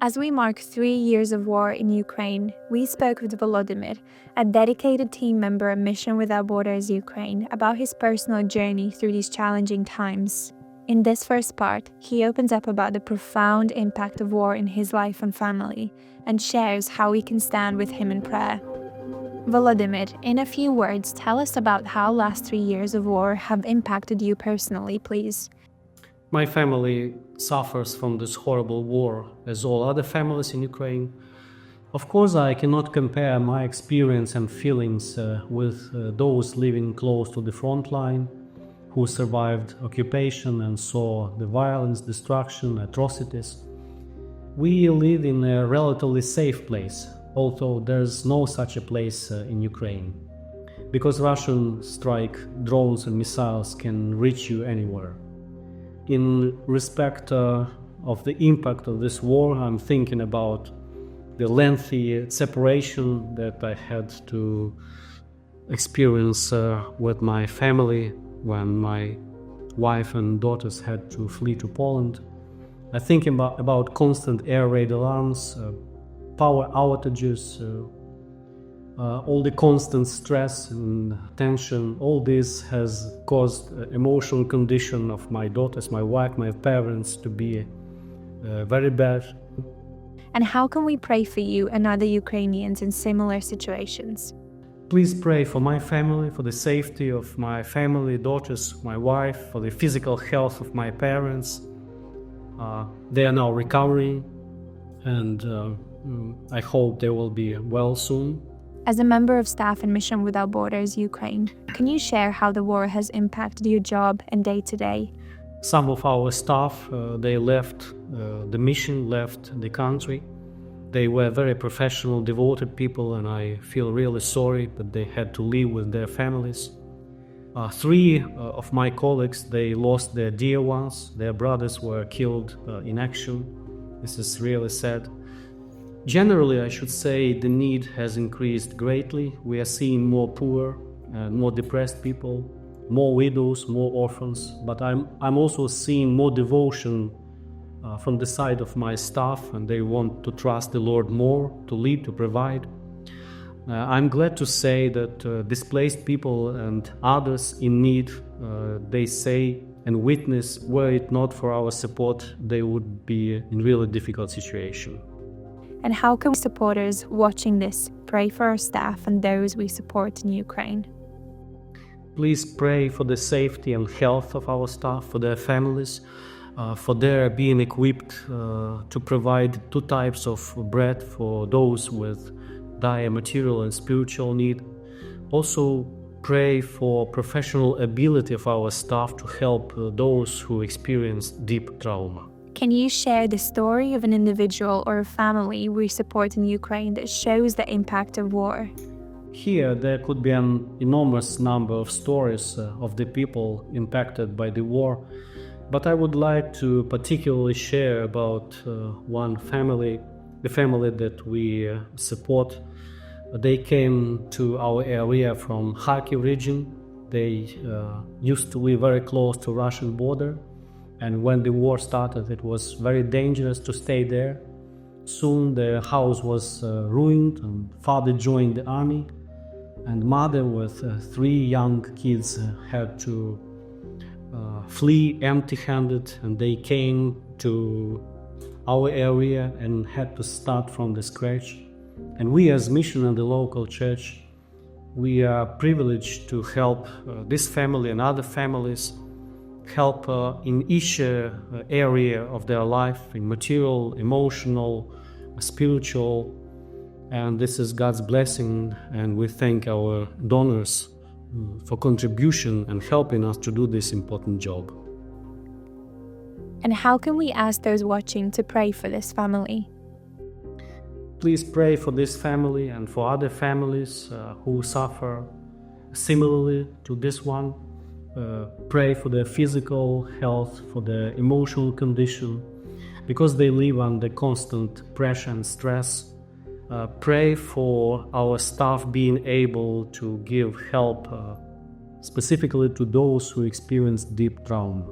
As we mark 3 years of war in Ukraine, we spoke with Volodymyr, a dedicated team member at Mission Without Borders Ukraine, about his personal journey through these challenging times. In this first part, he opens up about the profound impact of war in his life and family, and shares how we can stand with him in prayer. Volodymyr, in a few words, tell us about how last 3 years of war have impacted you personally, please. My family suffers from this horrible war, as all other families in Ukraine. Of course, I cannot compare my experience and feelings with those living close to the front line, who survived occupation and saw the violence, destruction, atrocities. We live in a relatively safe place, although there's no such a place in Ukraine, because Russian strike drones and missiles can reach you anywhere. In respect of the impact of this war, I'm thinking about the lengthy separation that I had to experience with my family when my wife and daughters had to flee to Poland. I think about constant air raid alarms, power outages, all the constant stress and tension. All this has caused emotional condition of my daughters, my wife, my parents to be very bad. And how can we pray for you and other Ukrainians in similar situations? Please pray for my family, for the safety of my family, daughters, my wife, for the physical health of my parents. They are now recovering, and I hope they will be well soon. As a member of staff in Mission Without Borders Ukraine, can you share how the war has impacted your job and day-to-day? Some of our staff, they left the mission, left the country. They were very professional, devoted people, and I feel really sorry that they had to live with their families. 3 of my colleagues, they lost their dear ones. Their brothers were killed in action. This is really sad. Generally, I should say the need has increased greatly. We are seeing more poor and more depressed people, more widows, more orphans, but I'm also seeing more devotion from the side of my staff, and they want to trust the Lord more, to lead, to provide. I'm glad to say that displaced people and others in need, they say and witness, were it not for our support, they would be in really difficult situation. And how can supporters watching this pray for our staff and those we support in Ukraine? Please pray for the safety and health of our staff, for their families, for their being equipped to provide 2 types of bread for those with dire material and spiritual need. Also, pray for professional ability of our staff to help those who experience deep trauma. Can you share the story of an individual or a family we support in Ukraine that shows the impact of war? Here, there could be an enormous number of stories of the people impacted by the war, but I would like to particularly share about one family, the family that we support. They came to our area from Kharkiv region. They used to live very close to Russian border, and when the war started, it was very dangerous to stay there. Soon their house was ruined, and father joined the army, and mother with 3 young kids had to flee empty-handed, and they came to our area and had to start from the scratch. And we as Mission and the local church, we are privileged to help this family and other families, help in each area of their life, in material, emotional, spiritual, and this is God's blessing, and we thank our donors for contribution and helping us to do this important job. And how can we ask those watching to pray for this family? Please pray for this family and for other families who suffer similarly to this one. Pray for their physical health, for their emotional condition, because they live under constant pressure and stress. Pray for our staff being able to give help specifically to those who experience deep trauma.